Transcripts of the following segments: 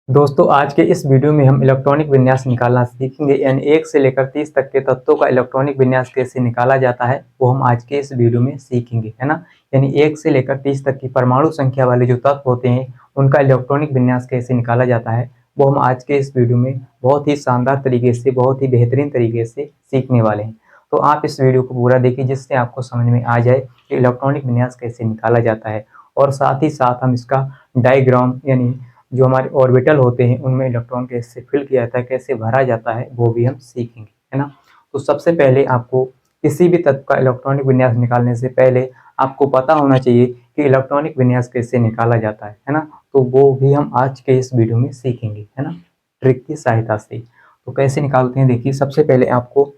दोस्तों आज के इस वीडियो में हम इलेक्ट्रॉनिक विन्यास निकालना सीखेंगे। यानी 1 से लेकर 30 तक के तत्वों का इलेक्ट्रॉनिक विन्यास कैसे निकाला जाता है वो हम आज के इस वीडियो में सीखेंगे, है ना। यानी 1 से लेकर 30 तक की परमाणु संख्या वाले जो तत्व होते हैं उनका इलेक्ट्रॉनिक विन्यास कैसे निकाला जाता है वो हम आज के इस वीडियो में बहुत ही शानदार तरीके से, बहुत ही बेहतरीन तरीके से सीखने वाले हैं। तो आप इस वीडियो को पूरा देखिए जिससे आपको समझ में आ जाए कि इलेक्ट्रॉनिक विन्यास कैसे निकाला जाता है, और साथ ही साथ हम इसका डायग्राम यानी जो हमारे ऑर्बिटल होते हैं उनमें इलेक्ट्रॉन कैसे फिल किया जाता है, कैसे भरा जाता है, वो भी हम सीखेंगे, है ना। तो सबसे पहले आपको किसी भी तत्व का इलेक्ट्रॉनिक विन्यास निकालने से पहले आपको पता होना चाहिए कि इलेक्ट्रॉनिक विन्यास कैसे निकाला जाता है ना। तो वो भी हम आज के इस वीडियो में सीखेंगे, है ना, ट्रिक की सहायता से। तो कैसे निकालते हैं, देखिए सबसे पहले आपको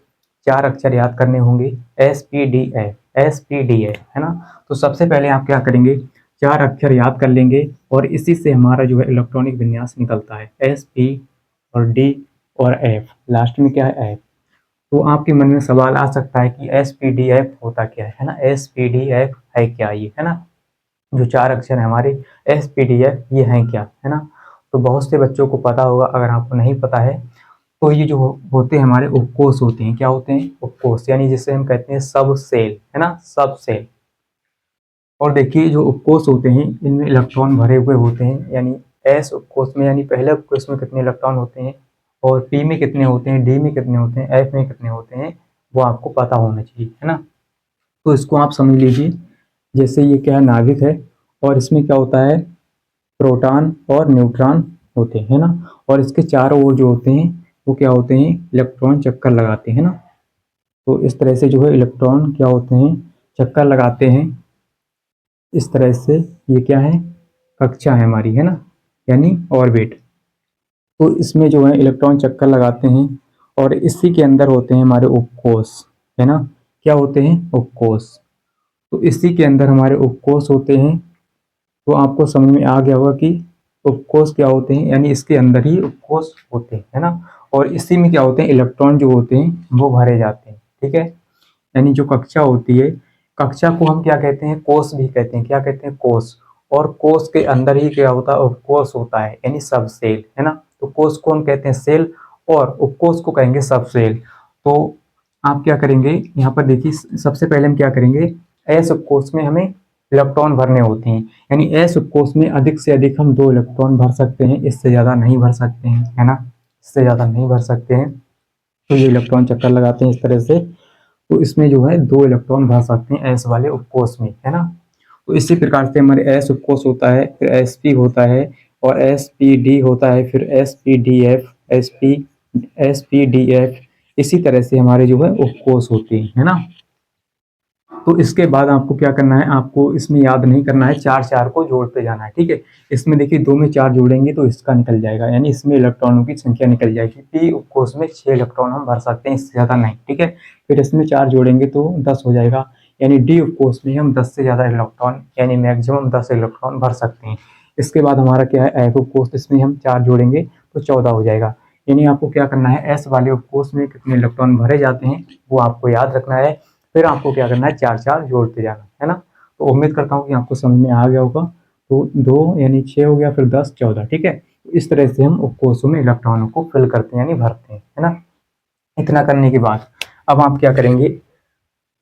4 अक्षर याद करने होंगे, SPDF, SPDF, है ना। तो सबसे पहले आप क्या करेंगे, 4 अक्षर याद कर लेंगे और इसी से हमारा जो है इलेक्ट्रॉनिक विन्यास निकलता है, SP और D और F, लास्ट में क्या है F। तो आपके मन में सवाल आ सकता है कि SPDF होता क्या है ना, SPDF है क्या ये, है ना। जो 4 अक्षर है हमारे SPDF ये हैं क्या, है ना। तो बहुत से बच्चों को पता होगा, अगर आपको नहीं पता है तो ये जो होते हैं हमारे उपकोष होते हैं, क्या होते हैं, उपकोष, यानी जिसे हम कहते हैं सब सेल, है ना, सब सेल। और देखिए जो उपकोष होते हैं इनमें इलेक्ट्रॉन भरे हुए होते हैं, यानी एस उपकोष में, यानी पहले उपकोष में कितने इलेक्ट्रॉन होते हैं और पी में कितने होते हैं, डी में कितने होते हैं, एफ में कितने होते हैं, वो आपको पता होना चाहिए, है ना। तो इसको आप समझ लीजिए, जैसे ये क्या है, नाभिक है और इसमें क्या होता है, प्रोटॉन और न्यूट्रॉन होते हैं ना। और इसके चारों ओर जो होते हैं वो क्या होते हैं, इलेक्ट्रॉन चक्कर लगाते हैं ना। तो इस तरह से जो है इलेक्ट्रॉन क्या होते हैं, चक्कर लगाते हैं इस तरह से। ये क्या है, कक्षा है हमारी, है ना, यानी ऑर्बिट। तो इसमें जो है इलेक्ट्रॉन चक्कर लगाते हैं और इसी के अंदर होते हैं हमारे उपकोष, है ना। क्या होते हैं, उपकोष। तो इसी के अंदर हमारे उपकोष होते हैं। तो आपको समझ में आ गया होगा कि उपकोष क्या होते हैं, यानी इसके अंदर ही उपकोष होते हैं, है ना। और इसी में क्या होते हैं, इलेक्ट्रॉन जो होते हैं वो भरे जाते हैं, ठीक है। यानी जो कक्षा होती है, कक्षा को हम क्या कहते हैं, कोष भी कहते हैं, क्या कहते हैं, कोष। और कोष के अंदर ही क्या होता है, उपकोष होता है, यानी सब सेल, है ना। तो कोष को हम कहते हैं सेल और उपकोष को कहेंगे सब सेल। तो आप क्या करेंगे, यहाँ पर देखिए सबसे पहले हम क्या करेंगे, एस उपकोष में हमें इलेक्ट्रॉन भरने होते हैं। यानी एस उपकोष में अधिक से अधिक हम 2 इलेक्ट्रॉन भर सकते हैं, इससे ज्यादा नहीं भर सकते हैं, है ना, इससे ज्यादा नहीं भर सकते हैं। तो ये इलेक्ट्रॉन चक्कर लगाते हैं इस तरह से। तो इसमें जो है 2 इलेक्ट्रॉन भर सकते हैं एस वाले उपकोष में, है ना। तो इसी प्रकार से हमारे एस उपकोष होता है, फिर एसपी होता है और एसपीडी होता है, फिर एसपीडीएफ, एसपीडीएफ। इसी तरह से हमारे जो है उपकोष होते हैं, है ना। तो इसके बाद आपको क्या करना है, आपको इसमें याद नहीं करना है, 4 4 को जोड़ते जाना है, ठीक है। इसमें देखिए 2 में 4 जोड़ेंगे तो इसका निकल जाएगा, यानी इसमें इलेक्ट्रॉनों की संख्या निकल जाएगी। पी उपकोष में 6 इलेक्ट्रॉन हम भर सकते हैं, इससे ज्यादा नहीं, ठीक है। फिर इसमें 4 जोड़ेंगे तो 10 हो जाएगा, यानी डी उपकोष में हम 10 से ज्यादा इलेक्ट्रॉन, यानी मैक्सिमम 10 इलेक्ट्रॉन भर सकते हैं। इसके बाद हमारा क्या है, एफ उपकोष, इसमें हम 4 जोड़ेंगे तो 14 हो जाएगा। यानी आपको क्या करना है, एस वाले उपकोष में कितने इलेक्ट्रॉन भरे जाते हैं वो आपको याद रखना है। फिर आपको क्या करना है, 4 4 जोड़ते जाना, है ना। तो उम्मीद करता हूँ कि आपको समझ में आ गया होगा। तो 2 यानी 6 हो गया, फिर 10 14, ठीक है। तो इस तरह से हम उपकोषों में इलेक्ट्रॉनों को फिल करते हैं, यानी भरते हैं, है ना। इतना करने के बाद अब आप क्या करेंगे,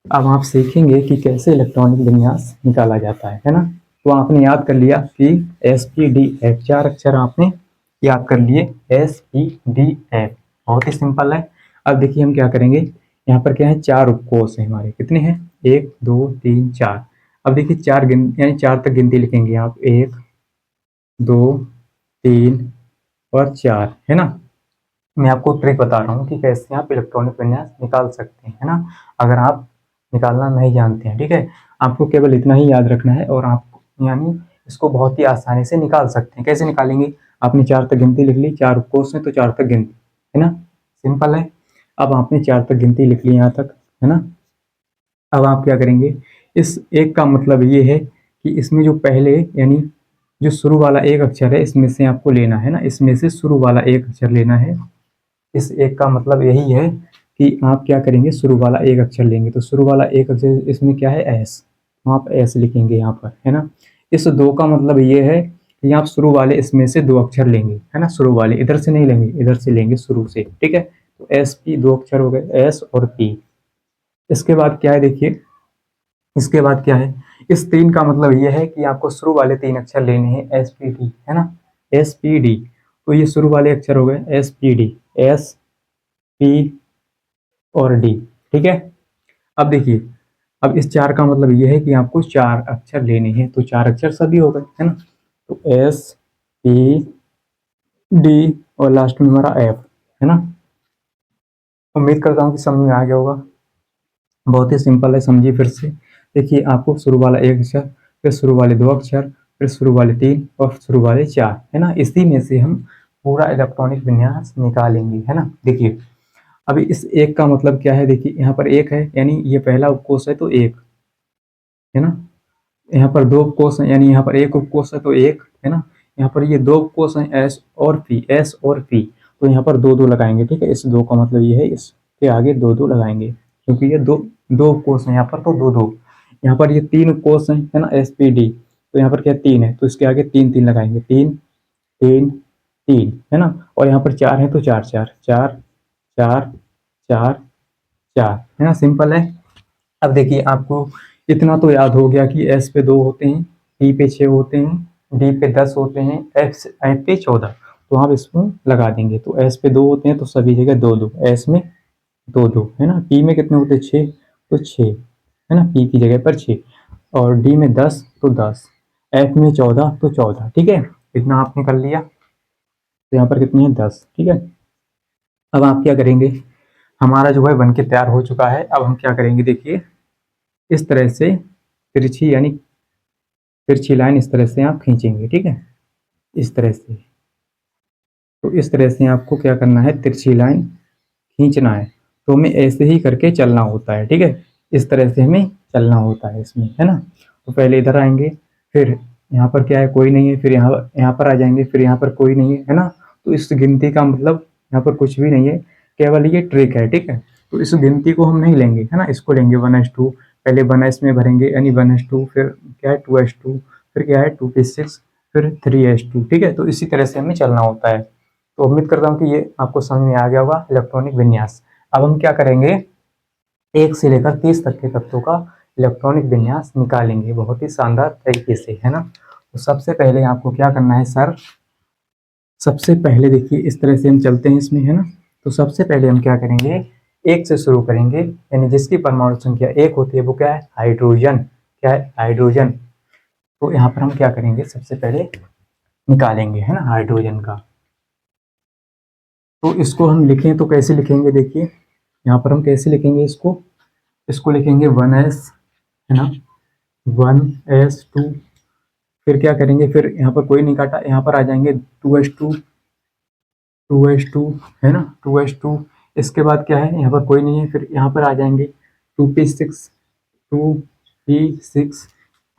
अब आप सीखेंगे कि कैसे इलेक्ट्रॉनिक विन्यास निकाला जाता है ना। तो आपने याद कर लिया कि SPDF, 4 अक्षर आपने याद कर लिए, SPDF, बहुत ही सिंपल है। अब देखिए हम क्या करेंगे, यहाँ पर क्या है, 4 उपकोष हैं हमारे, कितने हैं, 1 2 3 4। अब देखिए 4 यानी 4 तक गिनती लिखेंगे आप, 1 2 3 और 4, है ना। मैं आपको ट्रिक बता रहा हूँ कि कैसे आप इलेक्ट्रॉनिक विन्यास निकाल सकते हैं, है ना, अगर आप निकालना नहीं जानते हैं, ठीक है। आपको केवल इतना ही याद रखना है और आप यानी इसको बहुत ही आसानी से निकाल सकते हैं। कैसे निकालेंगे, आपने 4 तक गिनती लिख ली, 4 उपकोष हैं तो 4 तक गिनती, है ना, सिंपल है। अब आपने 4 तक गिनती लिख ली यहाँ तक, है ना। अब आप क्या करेंगे, इस एक का मतलब ये है कि इसमें जो पहले यानी जो शुरू वाला एक अक्षर है इसमें से आपको लेना है ना, इसमें से शुरू वाला एक अक्षर लेना है। इस एक का मतलब यही है कि आप क्या करेंगे, शुरू वाला एक अक्षर लेंगे। तो शुरू वाला एक अक्षर इसमें क्या है, एस, तो आप एस लिखेंगे यहाँ पर, है ना। इस 2 का मतलब ये है कि आप शुरू वाले इसमें से 2 अक्षर लेंगे, है ना, शुरू वाले इधर से नहीं लेंगे, इधर से लेंगे शुरू से, ठीक है। तो एस पी 2 अक्षर हो गए, एस और पी। इसके बाद क्या है देखिए, इसके बाद क्या है, इस 3 का मतलब ये है कि आपको शुरू वाले 3 अक्षर लेने हैं, एस पी डी, है ना, एस पी डी। तो ये शुरू वाले अक्षर हो गए S P D, S P और डी, ठीक है। अब देखिए, अब इस 4 का मतलब ये है कि आपको 4 अक्षर लेने हैं, तो 4 अक्षर सभी हो गए, है ना। तो एस पी डी और लास्ट में हमारा एफ, है ना। उम्मीद करता हूँ कि समझ में आ गया होगा। बहुत ही सिंपल है, समझिए फिर से। देखिए, आपको शुरू वाला 1 अक्षर, फिर शुरू वाले 2 अक्षर, फिर शुरू वाले 3 और शुरू वाले 4, है ना। इसी में से हम पूरा इलेक्ट्रॉनिक विन्यास निकालेंगे, है ना। देखिए, अभी इस 1 का मतलब क्या है, देखिए यहाँ पर 1 है, यानी ये पहला उपकोष है तो 1, है ना। यहाँ पर 2 उपकोष हैं, यानी यहाँ पर 1 उपकोष है तो 1, है ना। यहाँ पर ये 2 उपकोष हैं, एस और पी, एस और पी, तो यहाँ पर 2 2 लगाएंगे, ठीक है। इस 2 का मतलब ये है, इसके आगे 2 2 लगाएंगे, क्योंकि ये 2 2 उपकोष हैं यहाँ पर, तो 2 2। यहाँ पर ये 3 उपकोष हैं, है ना, एस पी डी, तो यहाँ पर क्या 3 है, तो इसके आगे 3 3 लगाएंगे, 3 3 3, है ना। और यहाँ पर 4 है तो 4 4 4 4 4 4, है ना, सिंपल है। अब देखिए, आपको इतना तो याद हो गया कि एस पे 2 होते हैं, पी पे 6 होते हैं, डी पे 10 होते हैं, एफ पे 14, तो आप इसमें लगा देंगे। तो एस पे 2 होते हैं तो सभी जगह 2 2, एस में 2 2, है ना। पी में कितने होते हैं 6, तो 6, है ना, पी की जगह पर 6, और डी में 10 तो 10, एफ में 14 तो 14, ठीक है। इतना आपने कर लिया, तो यहाँ पर कितनी है 10, ठीक है। अब आप क्या करेंगे, हमारा जो है बन के तैयार हो चुका है। अब हम क्या करेंगे, देखिए इस तरह से तिरछी, यानी तिरछी लाइन इस तरह से आप खींचेंगे, ठीक है, इस तरह से। तो इस तरह से आपको क्या करना है, तिरछी लाइन खींचना है। तो हमें ऐसे ही करके चलना होता है, ठीक है, इस तरह से हमें चलना होता है इसमें, है ना। तो पहले इधर आएंगे, फिर यहाँ पर क्या है, कोई नहीं है, फिर यहाँ पर आ जाएंगे, फिर यहाँ पर कोई नहीं है ना। तो इस गिनती का मतलब यहाँ पर कुछ भी नहीं है, केवल ये ट्रिक है, ठीक है। तो इस गिनती को हम नहीं लेंगे, है ना, इसको लेंगे 1:2, पहले 1s में भरेंगे, यानी 1:2, फिर क्या है 2:2, फिर क्या है 2p6, फिर 3s2, ठीक है। तो इसी तरह से हमें चलना होता है। तो उम्मीद करता हूँ कि ये आपको समझ में आ गया होगा इलेक्ट्रॉनिक विन्यास। अब हम क्या करेंगे, 1 से लेकर 30 तक के तत्वों का इलेक्ट्रॉनिक विन्यास निकालेंगे बहुत ही शानदार तरीके से, है ना। तो सबसे पहले आपको क्या करना है सर, सबसे पहले देखिए इस तरह से हम चलते हैं इसमें, है ना। तो सबसे पहले हम क्या करेंगे, 1 से शुरू करेंगे, यानी जिसकी परमाणु संख्या 1 होती है वो क्या है, हाइड्रोजन, क्या है, हाइड्रोजन। तो यहाँ पर हम क्या करेंगे, सबसे पहले निकालेंगे, है ना, हाइड्रोजन का। तो इसको हम लिखें तो कैसे लिखेंगे, देखिए यहाँ पर हम कैसे लिखेंगे इसको, इसको लिखेंगे 1s, है ना, 1s2, फिर क्या करेंगे, फिर यहाँ पर कोई नहीं काटा, यहाँ पर आ जाएंगे 2s2, 2s2, है ना, 2s2। इसके बाद क्या है, यहाँ पर कोई नहीं है, फिर यहाँ पर आ जाएंगे 2p6, 2p6,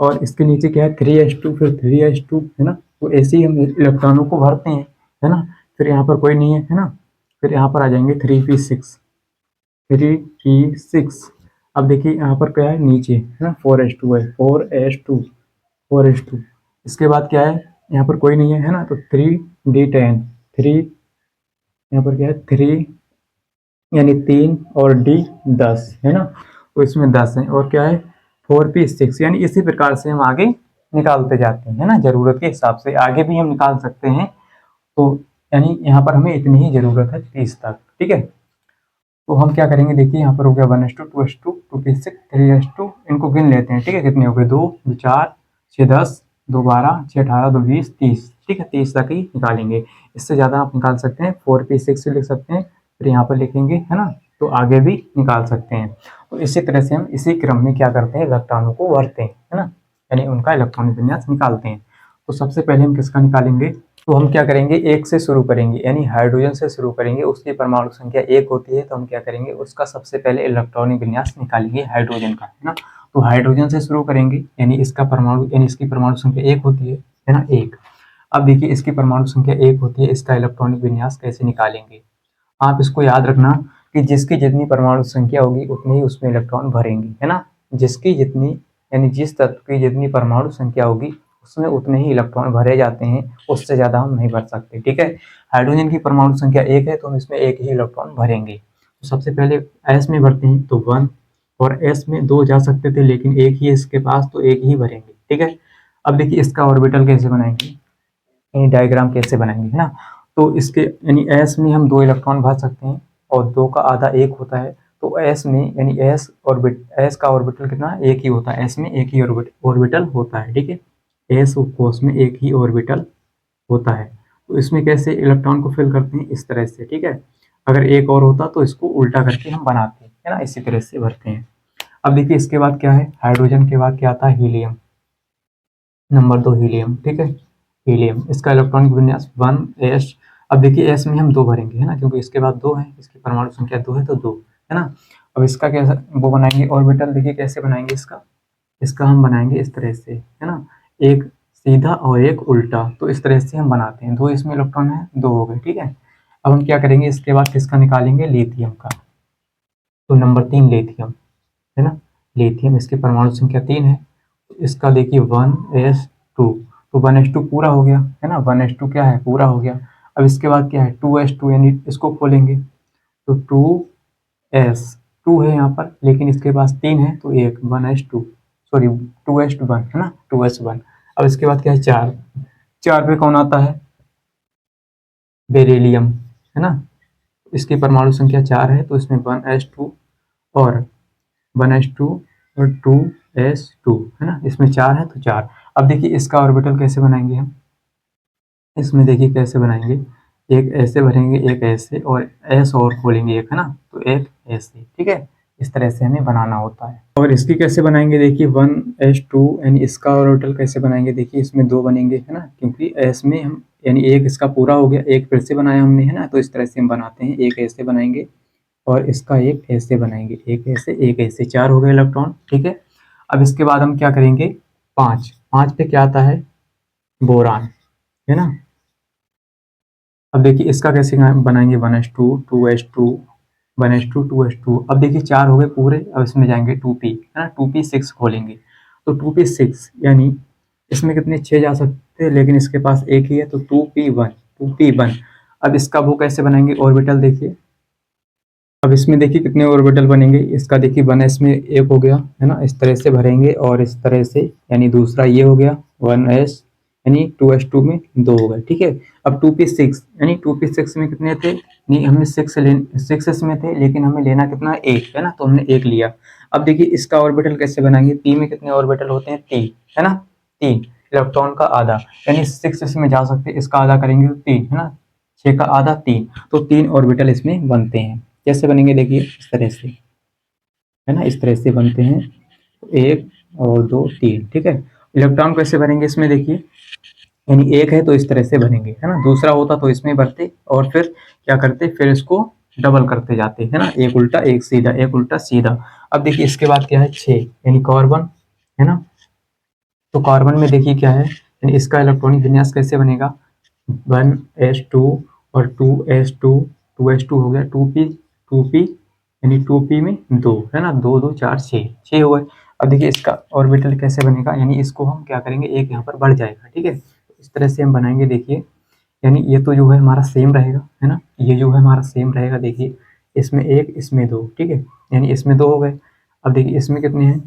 और इसके नीचे क्या है 3s2, फिर 3s2, है ना। तो ऐसे ही हम इलेक्ट्रॉनों को भरते हैं, है ना। फिर यहाँ पर कोई नहीं है ना, फिर यहाँ पर आ जाएंगे 3p6, 3p6। अब देखिए यहाँ पर क्या है नीचे, है ना, 4s2 है, 4s2, 4s2। इसके बाद क्या है, यहाँ पर कोई नहीं है ना, तो 3d10, 3, यहाँ पर क्या है 3, यानी 3, और d 10, है ना। तो इसमें 10 है, और क्या है 4p6, यानी इसी प्रकार से हम आगे निकालते जाते हैं, है ना, जरूरत के हिसाब से आगे भी हम निकाल सकते हैं। तो यानी यहाँ पर हमें इतनी ही जरूरत है 30 तक, ठीक है। तो हम क्या करेंगे, देखिए यहाँ पर हो गया 1s2, 2s2, 2p6, 3s2, इनको गिन लेते हैं, ठीक है। कितने हो गए, 2 2 4 6 10, 2 12, 6 18, 2 20, 30, ठीक है, 30 तक ही निकालेंगे। इससे ज़्यादा आप निकाल सकते हैं, 4p6 से लिख सकते हैं, फिर यहाँ पर लिखेंगे, है ना। तो आगे भी निकाल सकते हैं। तो इसी तरह से हम इसी क्रम में क्या करते हैं, इलेक्ट्रॉनों को भरते हैं, है ना, यानी उनका इलेक्ट्रॉनिक विन्यास निकालते हैं। तो सबसे पहले हम किसका निकालेंगे, तो हम क्या करेंगे, 1 से शुरू करेंगे, यानी हाइड्रोजन से शुरू करेंगे, उसकी परमाणु संख्या 1 होती है, तो हम क्या करेंगे, उसका सबसे पहले इलेक्ट्रॉनिक विन्यास निकालेंगे हाइड्रोजन का, है ना। तो हाइड्रोजन से शुरू करेंगे, यानी इसका परमाणु, यानी इसकी परमाणु संख्या 1 होती है ना, 1। अब देखिए इसकी परमाणु संख्या 1 होती है, इसका इलेक्ट्रॉनिक विन्यास कैसे निकालेंगे, आप इसको याद रखना कि जिसकी जितनी परमाणु संख्या होगी उतने ही उसमें इलेक्ट्रॉन भरेंगे, है ना। जिसकी जितनी, यानी जिस तत्व की जितनी परमाणु संख्या होगी उसमें उतने ही इलेक्ट्रॉन भरे जाते हैं, उससे ज़्यादा हम नहीं भर सकते। ठीक है, हाइड्रोजन की परमाणु संख्या 1 है तो हम इसमें एक ही इलेक्ट्रॉन भरेंगे। तो सबसे पहले एस में भरते हैं तो 1, और एस में 2 जा सकते थे लेकिन एक ही इसके पास, तो एक ही भरेंगे। ठीक है, अब देखिए इसका ऑर्बिटल कैसे बनाएंगे, डायग्राम कैसे बनाएंगे, है ना। तो इसके यानी एस में हम 2 इलेक्ट्रॉन भर सकते हैं और 2 का आधा 1 होता है, तो एस में यानी एस का ऑर्बिटल कितना, एक ही होता है, एस में एक ही ऑर्बिटल होता है। ठीक है, एस कोस में एक ही ऑर्बिटल होता है। तो इसमें कैसे इलेक्ट्रॉन को फिल करते हैं, इस तरह से। ठीक है, अगर एक और होता तो इसको उल्टा करके हम बनाते हैं, है ना, इसी तरह से भरते हैं। अब देखिए इसके बाद क्या है, हाइड्रोजन के बाद क्या आता है, हीलियम, नंबर 2 हीलियम। ठीक है, हीलियम, इसका इलेक्ट्रॉनिक विन्यास 1s। अब देखिए एस में हम 2 भरेंगे, है ना, क्योंकि इसके बाद 2 है, इसकी परमाणु संख्या 2 है तो 2, है ना। अब इसका कैसा वो बनाएंगे ऑर्बिटल, देखिए कैसे बनाएंगे इसका हम बनाएंगे इस तरह से, है ना, एक सीधा और एक उल्टा, तो इस तरह से हम बनाते हैं। 2 इसमें इलेक्ट्रॉन है, 2 हो गए। ठीक है, अब हम क्या करेंगे, इसके बाद किसका निकालेंगे, लिथियम का। तो नंबर 3 लिथियम, है ना, लिथियम, इसकी परमाणु संख्या 3 है। इसका देखिए 1s2, तो 1s2 पूरा हो गया, है ना, 1s2 क्या है, पूरा हो गया। अब इसके बाद क्या है 2s2, यानी इसको खोलेंगे तो 2s2 है यहाँ पर, लेकिन इसके पास 3 है तो एक 1s2, सॉरी 2s1, है ना, 2s1। अब इसके बाद क्या है 4, 4 पे कौन आता है, बेरिलियम, है ना, इसकी परमाणु संख्या 4 है तो इसमें 1s2 और 1s2 और 2s2, है ना, इसमें 4 है तो 4। अब देखिए इसका ऑर्बिटल कैसे बनाएंगे हम, इसमें देखिए कैसे बनाएंगे, एक ऐसे भरेंगे, एक ऐसे, और एस और खोलेंगे एक, है ना, तो एक ऐसे। ठीक है, इस तरह से हमें बनाना होता है। और इसकी कैसे बनाएंगे, देखिए 1s2, यानी इसका ऑर्बिटल कैसे बनाएंगे, देखिए इसमें 2 बनेंगे, है ना, क्योंकि एस में हम यानी एक इसका पूरा हो गया, एक फिर से बनाया हमने, है ना, तो इस तरह से हम बनाते हैं, एक ऐसे बनाएंगे और इसका एक ऐसे बनाएंगे, एक ऐसे एक ऐसे, 4 हो गए इलेक्ट्रॉन। ठीक है, अब इसके बाद हम क्या करेंगे, 5 पे क्या आता है, बोरान, है ना। अब देखिए इसका कैसे बनाएंगे, 1s2 2s2 1s2 2s2। अब देखिए 4 हो गए पूरे, अब इसमें जाएंगे 2p, है ना, 2p6 खोलेंगे तो 2p6, यानी इसमें कितने 6 जा सकते हैं, लेकिन इसके पास एक ही है तो 2p1। अब इसका वो कैसे बनाएंगे ऑर्बिटल, देखिए अब इसमें देखिए कितने ऑर्बिटल बनेंगे, इसका देखिए 1s में एक हो गया, है ना, इस तरह से भरेंगे, और इस तरह से, यानी दूसरा ये हो गया 1s, यानी 2s2 में 2 हो गए। ठीक है, अब 2p6, यानी 2p6 में कितने थे, नहीं हमें 6 में थे, लेकिन हमें लेना कितना, एक, है ना, तो हमने एक लिया। अब देखिए इसका ऑर्बिटल कैसे बनाएंगे, p में कितने ऑर्बिटल होते हैं, 3, है ना, 3, इलेक्ट्रॉन का आधा, यानी 6 इसमें जा सकते हैं, इसका आधा करेंगे तो 3, है ना, 6 का आधा 3, तो 3 ऑर्बिटल इसमें बनते हैं। कैसे बनेंगे, देखिए इस तरह से, है ना, इस तरह से बनते हैं, एक और 2 3। ठीक है, इलेक्ट्रॉन कैसे भरेंगे इसमें, देखिए यानी एक है तो इस तरह से भरेंगे, है ना, दूसरा होता तो इसमें भरते और फिर क्या करते, फिर इसको डबल करते जाते, है ना, एक उल्टा एक सीधा, एक उल्टा सीधा। अब देखिए इसके बाद क्या है 6, यानी कार्बन, है ना, तो कार्बन में देखिए क्या है, यानी इसका इलेक्ट्रॉनिक विन्यास कैसे बनेगा, 1s2 और 2s2 हो गया, 2p यानी 2p में 2, है ना, 2 2 4 6 हो गए। अब देखिए इसका ऑर्बिटल कैसे बनेगा, यानी इसको हम क्या करेंगे, एक यहाँ पर बढ़ जाएगा। ठीक है, तो इस तरह से हम बनाएंगे, देखिए यानी ये तो जो है हमारा सेम रहेगा, है ना, ये जो है हमारा सेम रहेगा, देखिए इसमें एक इसमें 2। ठीक है, यानी इसमें 2 हो गए। अब देखिए इसमें कितने हैं,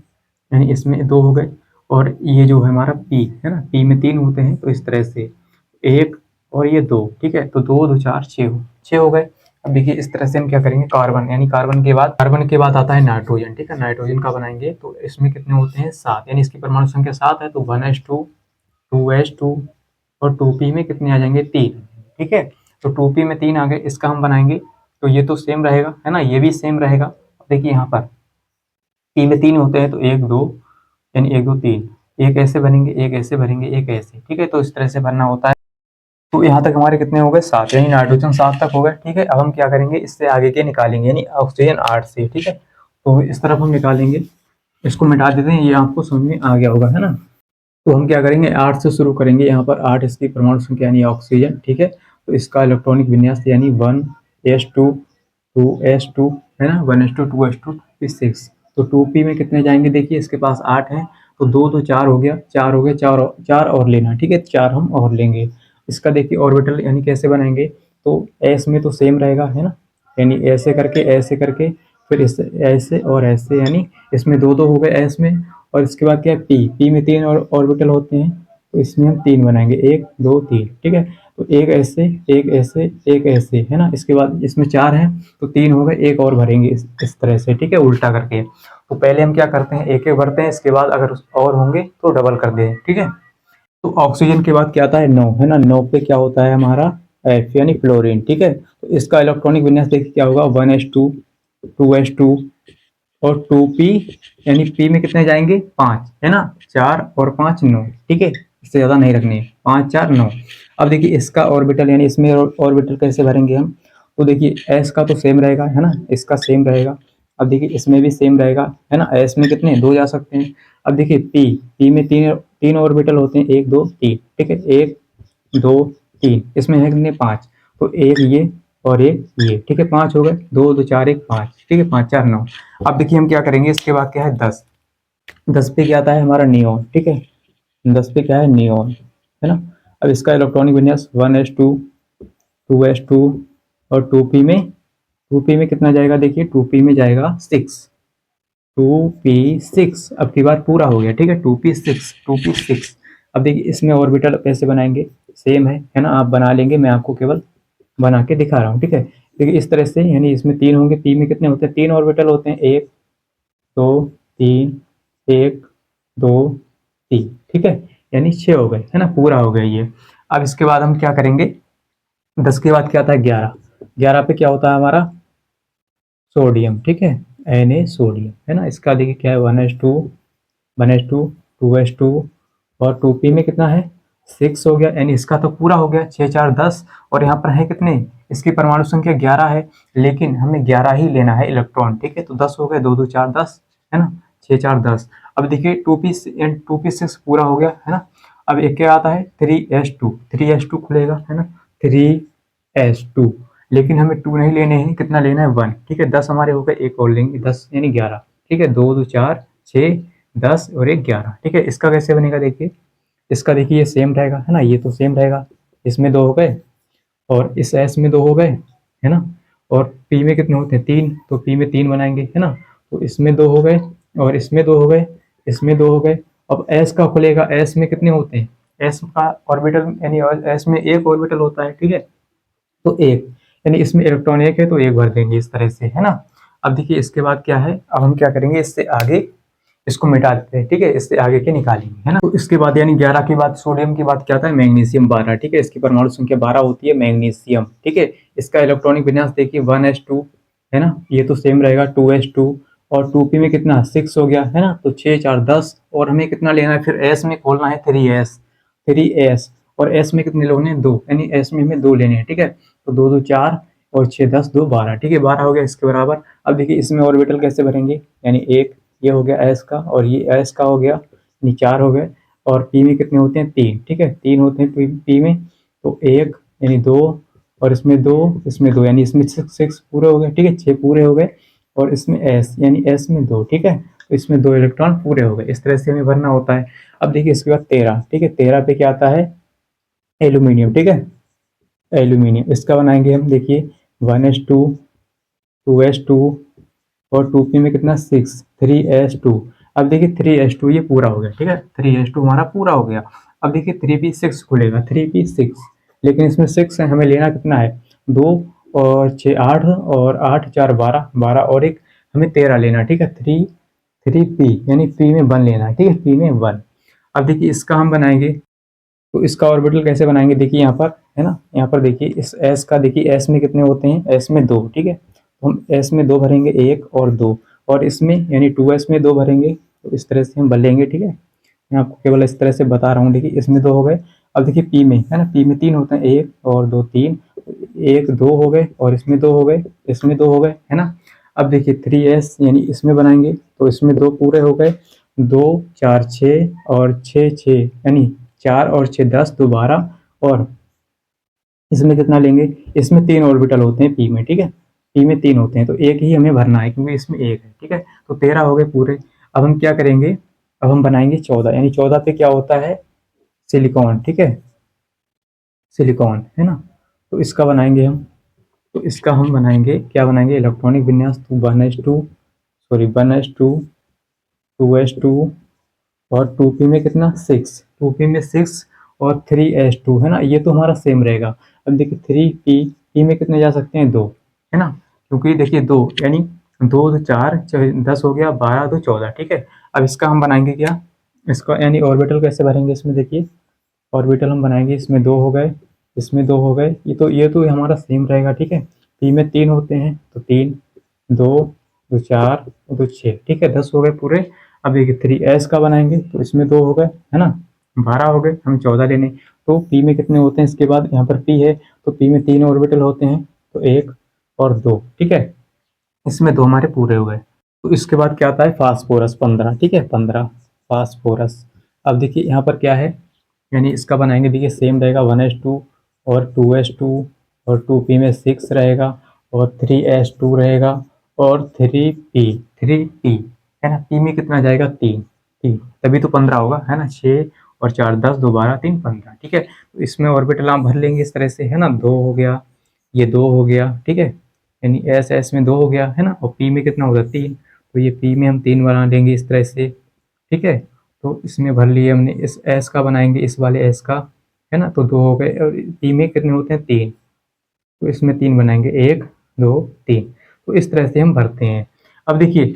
यानी इसमें 2 हो गए, और ये जो है हमारा p, है ना, p में 3 होते हैं, तो इस तरह से एक और ये 2। ठीक है, तो 2 2 4 6 हो गए। अब देखिए इस तरह से हम क्या करेंगे, कार्बन, यानी कार्बन के बाद आता है नाइट्रोजन। ठीक है, नाइट्रोजन का बनाएंगे तो इसमें कितने होते हैं, 7, यानी इसकी परमाणु संख्या 7 है, तो 1s2 2s2 और 2p में कितने आ जाएंगे, 3। ठीक है, तो 2p में 3 आ गए, इसका हम बनाएंगे तो ये तो सेम रहेगा, है ना, ये भी सेम रहेगा। देखिए यहाँ पर p में 3 होते हैं तो 1 2, यानी 1 2 3, एक ऐसे बनेंगे, एक ऐसे भरेंगे, एक ऐसे। ठीक है, तो इस तरह से भरना होता है। तो यहाँ तक हमारे कितने हो गए, 7, यानी नाइट्रोजन 7 तक हो गए। ठीक है, अब हम क्या करेंगे, इससे आगे के निकालेंगे, यानी ऑक्सीजन 8 से। ठीक है, तो इस तरफ हम निकालेंगे, इसको मिटा देते हैं, ये आपको समझ में आ गया होगा, है ना। तो हम क्या करेंगे, 8 से शुरू करेंगे, यहाँ पर 8 इसकी परमाणु संख्या यानी ऑक्सीजन। ठीक है, तो इसका इलेक्ट्रॉनिक विन्यास यानी 1s2 2s2, है ना, 1s2 2s2 2p6, तो 2p में कितने जाएंगे, देखिए इसके पास 8 है तो दो तो चार हो गया, चार हो गया, चार और लेना, ठीक है, चार हम और लेंगे। इसका देखिए ऑर्बिटल यानी कैसे बनाएंगे, तो एस में तो सेम रहेगा, है ना, यानी ऐसे करके फिर इस ऐसे और ऐसे, यानी इसमें दो दो हो गए एस में, और इसके बाद क्या है पी में तीन और ऑर्बिटल होते हैं, तो इसमें हम तीन बनाएंगे, एक दो तीन, ठीक है। तो एक ऐसे, एक ऐसे, एक ऐसे, है ना, इसके बाद इसमें चार हैं तो तीन हो गए, एक और भरेंगे इस तरह से, ठीक है, उल्टा करके। तो पहले हम क्या करते हैं, एक एक भरते हैं, इसके बाद अगर और होंगे तो डबल कर दें, ठीक है। तो ऑक्सीजन के बाद क्या आता है, नौ, है ना, नौ पे क्या होता है हमारा एफ यानी फ्लोरीन, ठीक है। तो इसका इलेक्ट्रॉनिक विन्यास देखिए क्या होगा, 1s2, 2s2 और 2p, यानी p में कितने जाएंगे, पांच, है ना, चार और पांच नौ, ठीक है, इससे ज्यादा नहीं रखनी है, पांच चार नौ। अब देखिए इसका ऑर्बिटल यानी इसमें ऑर्बिटल कैसे भरेंगे हम, तो देखिए एस का तो सेम रहेगा, है ना, इसका सेम रहेगा। अब देखिए इसमें भी सेम रहेगा, है ना, एस में कितने दो जा सकते हैं। अब देखिए पी में तीन तीन ऑर्बिटल होते हैं, एक दो तीन, ठीक है, एक दो तीन, इसमें है कितने पांच, तो एक ये और एक ये, ठीक है, पांच हो गए, दो दो चार एक पांच, ठीक है, पांच चार नौ। अब देखिए हम क्या करेंगे, इसके बाद क्या है दस, दस पे क्या आता है हमारा नियोन, ठीक है, दस पे क्या है नियोन, है ना। अब इसका इलेक्ट्रॉनिक विन्यास 1s2, 2s2 और 2p में कितना जाएगा, देखिए 2p में जाएगा सिक्स, 2p6, अब की बार पूरा हो गया, ठीक है, 2p6, 2p6। अब देखिए इसमें ऑर्बिटल कैसे बनाएंगे, सेम है ना, आप बना लेंगे, मैं आपको केवल बना के दिखा रहा हूँ, ठीक है। देखिए इस तरह से, यानी इसमें तीन होंगे, पी में कितने होते हैं, तीन ऑर्बिटल होते हैं, एक दो तीन, एक दो तीन, ठीक है, यानी छह हो गए, है ना, पूरा हो गया ये। अब इसके बाद हम क्या करेंगे, दस के बाद क्या आता है ग्यारह, ग्यारह पे क्या होता है हमारा सोडियम, ठीक है, Na सोडियम, है ना। इसका देखिए क्या है 1s2, 1s2, 2s2 और 2p में कितना है सिक्स हो गया, यानी इसका तो पूरा हो गया, छः चार दस। और यहाँ पर है कितने, इसकी परमाणु संख्या 11 है, लेकिन हमें 11 ही लेना है इलेक्ट्रॉन, ठीक है, तो 10 हो गए, दो दो चार दस, है ना, छः चार दस। अब देखिए 2p6 पूरा हो गया, है ना। अब एक क्या आता है 3s2, 3s2 खुलेगा, है ना, 3s2, लेकिन हमें टू नहीं लेने हैं, कितना लेना है वन, ठीक है, दस हमारे हो गए, एक और लेंगे, दस यानी 11, ठीक है, दो दो चार छः, दस और एक 11, ठीक है। इसका कैसे बनेगा देखिए, इसका देखिए ये सेम रहेगा, है ना, ये तो सेम रहेगा, इसमें दो हो गए और इस एस में दो हो गए, है ना, और पी में कितने होते हैं तीन, तो पी में तीन बनाएंगे, है ना, तो इसमें दो हो गए और इसमें दो हो गए, इसमें दो हो गए। अब एस का खुलेगा, एस में कितने होते हैं, एस का ऑर्बिटल यानी एस में एक ऑर्बिटल होता है, ठीक है, तो एक, यानी इसमें इलेक्ट्रॉन एक है तो एक भर देंगे इस तरह से, है ना। अब देखिए इसके बाद क्या है, अब हम क्या करेंगे, इससे आगे इसको मिटा देते हैं, ठीक है, इससे आगे के निकालेंगे, है ना। तो इसके बाद यानी 11 के बाद सोडियम के बाद क्या आता है मैग्नीशियम 12, ठीक है, इसकी परमाणु संख्या 12 होती है मैग्नीशियम, ठीक है। इसका इलेक्ट्रॉनिक विन्यास देखिए 1s2, है ना, ये तो सेम रहेगा, 2s2 और 2p में कितना सिक्स हो गया, है ना, तो छः चार दस, और हमें कितना लेना है, फिर एस में खोलना है 3s, 3s, और एस में कितने लोग हैं दो, यानी एस में हमें दो लेने हैं, ठीक है, तो दो दो चार और छः दस दो बारह, ठीक है, 12 हो गया इसके बराबर। अब देखिए इसमें ऑर्बिटल कैसे भरेंगे, यानी एक ये हो गया एस का और ये एस का हो गया, यानी चार हो गए, और पी में कितने होते हैं तीन, ठीक है, तीन होते हैं पी में, तो एक यानी दो और इसमें दो, इसमें दो, यानी इसमें सिक्स सिक्स पूरे हो गए, ठीक है, छः पूरे हो गए, और इसमें एस यानी एस में दो, ठीक है, तो इसमें दो इलेक्ट्रॉन पूरे हो गए, इस तरह से हमें भरना होता है। अब देखिए इसके बाद 13, ठीक है, 13 पे क्या आता है एल्यूमिनियम, ठीक है, एल्यूमिनियम, इसका बनाएंगे हम देखिए 1s2, 2s2 और 2p में कितना सिक्स, 3s2। अब देखिए 3s2 ये पूरा हो गया, ठीक है, 3s2 हमारा पूरा हो गया। अब देखिए 3p6 खुलेगा, 3p6, लेकिन इसमें सिक्स है, हमें लेना कितना है दो और छः आठ, और आठ चार बारह, बारह और एक हमें 13 लेना, ठीक है, थ्री पी यानी पी में वन लेना है, ठीक है, पी में वन। अब देखिए इसका हम बनाएंगे, तो इसका ऑर्बिटल कैसे बनाएंगे देखिए यहाँ पर, है ना, यहाँ पर देखिए इस एस का, देखिए एस में कितने होते हैं, एस में दो, ठीक है, तो हम एस में दो भरेंगे, एक और दो, और इसमें यानी 2s में दो भरेंगे, तो इस तरह से हम भर लेंगे, ठीक है। मैं आपको केवल इस तरह से बता रहा हूँ, देखिए इसमें दो हो गए। अब देखिए पी में, है ना, पी में तीन होते हैं, एक और दो तीन, एक दो हो गए और इसमें दो हो गए, इसमें दो हो गए, है ना। अब देखिए 3s यानी इसमें बनाएंगे, तो इसमें दो पूरे हो गए, दो चार छः और छः छः, यानी चार और छः दस, दो बारह, और इसमें कितना लेंगे, इसमें तीन ऑर्बिटल होते हैं पी में, ठीक है, पी में तीन होते हैं, तो एक ही हमें भरना है क्योंकि इसमें एक है, ठीक है, तो 13 हो गए पूरे। अब हम क्या करेंगे, अब हम बनाएंगे 14, यानी 14 पे क्या होता है, सिलिकॉन, ठीक है, सिलिकॉन है ना। तो इसका बनाएंगे हम, तो इसका हम बनाएंगे, क्या बनाएंगे, इलेक्ट्रॉनिक विन्यास, तो 1s2, सॉरी 1s2, 2s2 और 2p में कितना 6, 2p में 6 और 3s2 है ना, ये तो हमारा सेम रहेगा। अब देखिए 3p, p में कितने जा सकते हैं, 2 है ना, क्योंकि देखिए 2 यानी 2 तो 4, 10 हो गया, 12 तो 14, ठीक है। अब इसका हम बनाएंगे क्या, इसका यानी ऑर्बिटल कैसे भरेंगे, इसमें देखिए ऑर्बिटल हम बनाएंगे, इसमें 2 हो गए, इसमें 2 हो गए, ये तो हमारा सेम रहेगा, ठीक है। p में 3 होते हैं तो 3, 2, 2 4, 2 6, ठीक है, 10 हो गए पूरे। अब देखिए 3s का बनाएंगे, तो इसमें 2 हो गए है ना, 12 हो गए, हम 14 लेने। तो p में कितने होते हैं, इसके बाद यहाँ पर p है, तो p में 3 ऑर्बिटल होते हैं, तो 1 और 2, ठीक है, इसमें 2 हमारे पूरे हुए। तो इसके बाद क्या आता है, फास्फोरस 15, ठीक है, 15 फास्फोरस। अब देखिए यहाँ पर क्या है, यानी इसका बनाएंगे, देखिए सेम रहेगा, 1s2 और 2s2 और 2p में 6 रहेगा और 3s2 रहेगा और 3p है ना, p में कितना जाएगा, 3, तभी तो 15 होगा है ना, 6 और 4 10, 2 12 3 15, ठीक है। तो इसमें ऑर्बिटल आप भर लेंगे इस तरह से है ना, 2 हो गया, ये 2 हो गया, ठीक है, यानी एस एस में 2 हो गया है ना, और पी में कितना होगा, 3, तो ये पी में हम 3 बना लेंगे इस तरह से, ठीक है। तो इसमें भर लिए हमने, इस एस का बनाएंगे, इस वाले एस का है ना, तो 2 हो गए, और पी में कितने होते हैं, 3, तो इसमें 3 बनाएंगे, 1 2 3। तो इस तरह से हम भरते हैं। अब देखिए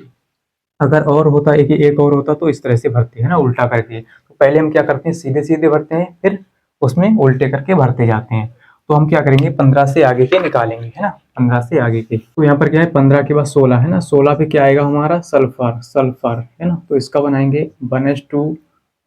अगर और होता है कि एक और होता तो इस तरह से भरते हैं ना, उल्टा करके। तो पहले हम क्या करते हैं, सीधे सीधे भरते हैं, फिर उसमें उल्टे करके भरते जाते हैं। तो हम क्या करेंगे, 15 से आगे के निकालेंगे है ना, 15 से आगे के। तो यहाँ पर क्या है, 15 के बाद 16 है ना, 16 पे क्या आएगा हमारा, सल्फर, सल्फर है ना। तो इसका बनाएंगे 1s2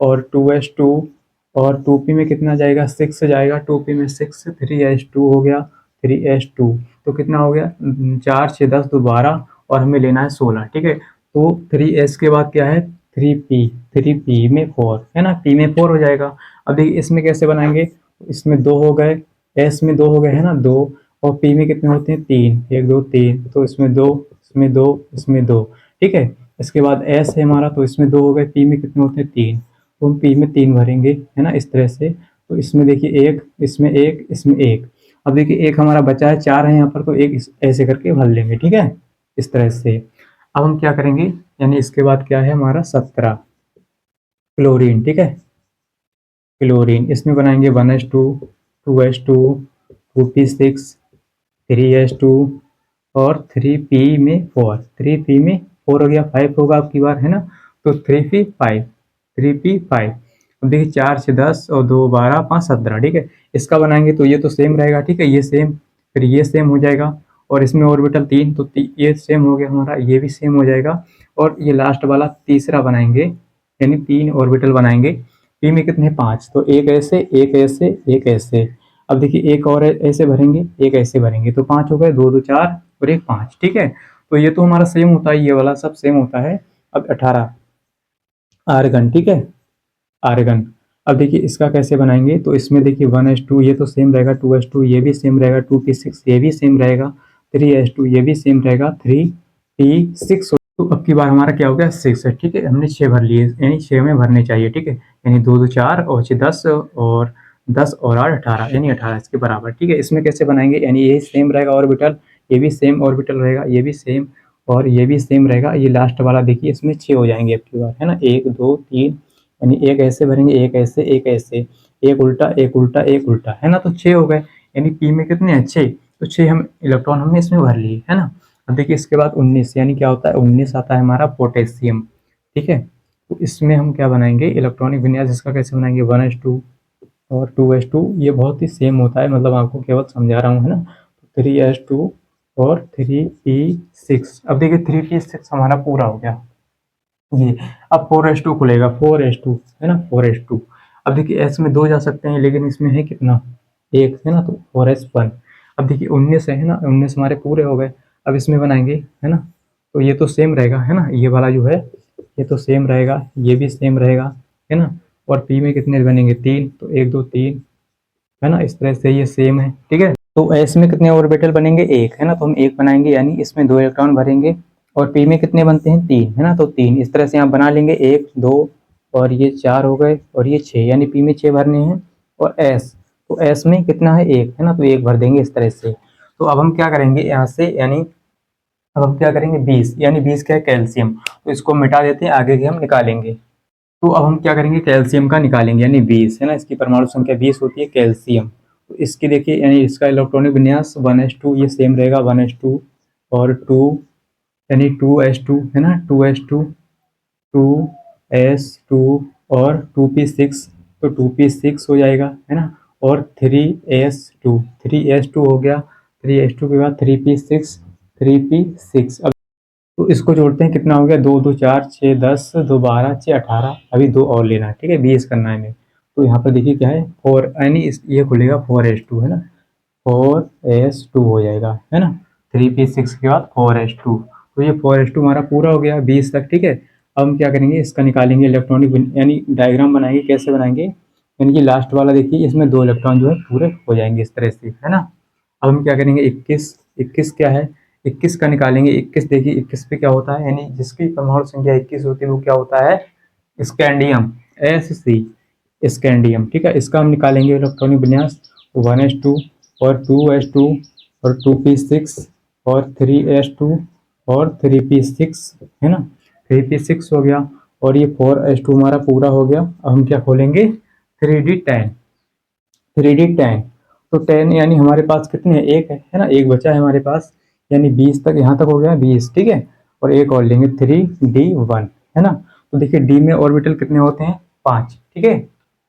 और 2s2 और 2p में कितना जाएगा, 6 जाएगा, 2p में 6, 3s2 हो गया, 3s2, तो कितना हो गया, 4 6 10 2 12 और हमें लेना है 16, ठीक है। तो 3s के बाद क्या है, 3p, 3p में 4 है ना, p में 4 हो जाएगा। अब देखिए इसमें कैसे बनाएंगे, इसमें 2 हो गए, s में 2 हो गए है ना, 2, और p में कितने होते हैं, 3, 1 2 3, तो इसमें 2, इसमें 2, इसमें 2, ठीक है। इसके बाद s है हमारा, तो इसमें 2 हो गए, p में कितने होते हैं, 3, तो हम p में 3 भरेंगे है ना, इस तरह से। तो इसमें देखिए 1, इसमें 1, इसमें 1। अब देखिए एक हमारा बचा है, 4 है यहाँ पर, तो एक ऐसे करके भर लेंगे, ठीक है, इस तरह से। अब हम क्या करेंगे, यानी इसके बाद क्या है हमारा, 17 क्लोरीन, ठीक है, क्लोरीन। इसमें बनाएंगे 1s2, 2s2, 2p6, 3s2 और 3p में 4, 3p में 4 हो गया, 5 होगा आपकी बार है ना, तो 3p5, 3p5। अब देखिए 4 से 10 और 2 12 5 17, ठीक है। इसका बनाएंगे तो ये तो सेम रहेगा, ठीक है, ये सेम, फिर ये सेम हो जाएगा, और इसमें ऑर्बिटल 3, तो ये सेम हो गया हमारा, ये भी सेम हो जाएगा। और ये लास्ट वाला तीसरा बनाएंगे, यानी 3 ऑर्बिटल बनाएंगे, पी में कितने 5, तो एक ऐसे, एक ऐसे, एक ऐसे। अब देखिए एक और ऐसे भरेंगे, एक ऐसे भरेंगे, तो 5 हो गए, 2 2 4 और एक 5, ठीक है। तो ये तो हमारा सेम होता है, ये वाला सब सेम होता है। अब 18 आर्गन, ठीक है, आर्गन। अब देखिए इसका कैसे बनाएंगे, तो इसमें देखिए 1s2 ये तो सेम रहेगा, 2s2 ये भी सेम रहेगा, 2p6 ये भी सेम रहेगा, 3s2 ये भी सेम रहेगा, 3p6। तो अब की बार हमारा क्या हो गया, 6 है, ठीक है, हमने 6 भर लिए, यानी 6 में भरने चाहिए, ठीक है, यानी 2 2 4 और 6 10 और 10 और 8 18, यानी 18 इसके बराबर, ठीक है। इसमें कैसे बनाएंगे, यानी ये सेम रहेगा ऑर्बिटल, ये भी सेम ऑर्बिटल रहेगा, ये भी सेम और ये भी सेम रहेगा। ये लास्ट वाला देखिए इसमें 6 हो जाएंगे अब की बार है ना, 1 2 3, यानी एक ऐसे भरेंगे, एक ऐसे, एक ऐसे, एक उल्टा, एक उल्टा, एक उल्टा है ना, तो 6 हो गए। यानी पी में कितने हैं, 6, तो 6 हम इलेक्ट्रॉन हमने इसमें भर लिए है ना। अब देखिए इसके बाद 19, यानी क्या होता है, 19 आता है हमारा पोटेशियम, ठीक है। तो इसमें हम क्या बनाएंगे, इलेक्ट्रॉनिक विन्यास इसका कैसे बनाएंगे, 1s2 और 2s2, ये बहुत ही सेम होता है, मतलब आपको केवल समझा रहा हूँ है ना। 3s2 और 3p6। अब देखिए 3p6 हमारा पूरा हो गया ये। अब 4s2 खुलेगा, 4s2 है ना, 4s2। अब देखिए s में 2 जा सकते हैं, लेकिन इसमें है कितना, एक है ना, तो 4s1। अब देखिए 19 है ना, 19 हमारे पूरे हो गए। अब इसमें बनाएंगे है ना, तो ये तो सेम रहेगा है ना, ये वाला जो है ये तो सेम रहेगा, ये भी सेम रहेगा है ना। और पी में कितने बनेंगे, 3, तो 1 2 3 है ना, इस तरह से ये सेम है, ठीक है। तो एस में कितने ऑर्बिटल बनेंगे, एक है ना, तो हम एक बनाएंगे, यानी इसमें 2 इलेक्ट्रॉन भरेंगे। और पी में कितने बनते हैं, 3 है ना, तो 3, इस तरह से आप बना लेंगे, 1 2 और ये 4 हो गए और ये 6, यानी पी में 6 भरने हैं। और एस, तो एस में कितना है 1 है ना, तो 1 भर देंगे इस तरह से। तो अब हम क्या करेंगे यहाँ से, यानी अब हम क्या करेंगे 20, यानी 20 क्या है कैल्शियम, तो इसको मिटा देते हैं, आगे के हम निकालेंगे। तो अब हम क्या करेंगे कैल्शियम का निकालेंगे, यानी 20 है ना, इसकी परमाणु संख्या 20 होती है कैल्शियम। तो इसकी देखिए, यानी इसका इलेक्ट्रॉनिक विन्यास 1s2, ये सेम रहेगा 1s2 और 2, यानी 2s2 है ना, 2s2, 2s2 और 2p6, तो 2p6 हो जाएगा है ना, और 3s2, 3s2 हो गया, 3s2 के बाद 3p6, 3p6। अब तो इसको जोड़ते हैं, कितना हो गया, 2 2 4 6 10, 2 12 6 18, अभी 2 और लेना है, ठीक है 20 करना है हमें। तो यहाँ पर देखिए क्या है 4, यानी ये खुलेगा 4s2 है ना, 4s2 हो जाएगा है ना, 3p6 के बाद 4s2। तो ये 4s2 हमारा पूरा हो गया 20 तक, ठीक है। अब हम क्या करेंगे, इसका निकालेंगे इलेक्ट्रॉनिक, यानी डायग्राम बनाएंगे, कैसे बनाएंगे, यानी कि लास्ट वाला देखिए, इसमें 2 इलेक्ट्रॉन जो है पूरे हो जाएंगे इस तरह से है ना। अब हम क्या करेंगे 21, 21 क्या है, 21 का निकालेंगे। 21 देखिए 21 पे क्या होता है, यानी जिसकी परमाणु संख्या 21 होती है वो क्या होता है, स्कैंडियम, Sc, स्कैंडियम, ठीक है। इसका हम निकालेंगे इलेक्ट्रॉनिक विन्यास, 1s2 और 2s2 और 2p6 और 3s2 और 3p6 है ना, 3p6 हो गया, और ये 4s2 हमारा पूरा हो गया। अब हम क्या खोलेंगे 3d10, 3d10, तो 10 यानी हमारे पास कितने हैं, एक है ना, एक बचा है हमारे पास, यानी 20 तक, यहाँ तक हो गया 20, ठीक है। और एक और लेंगे 3d1 है ना। तो देखिए डी में ऑर्बिटल कितने होते हैं, 5, ठीक है।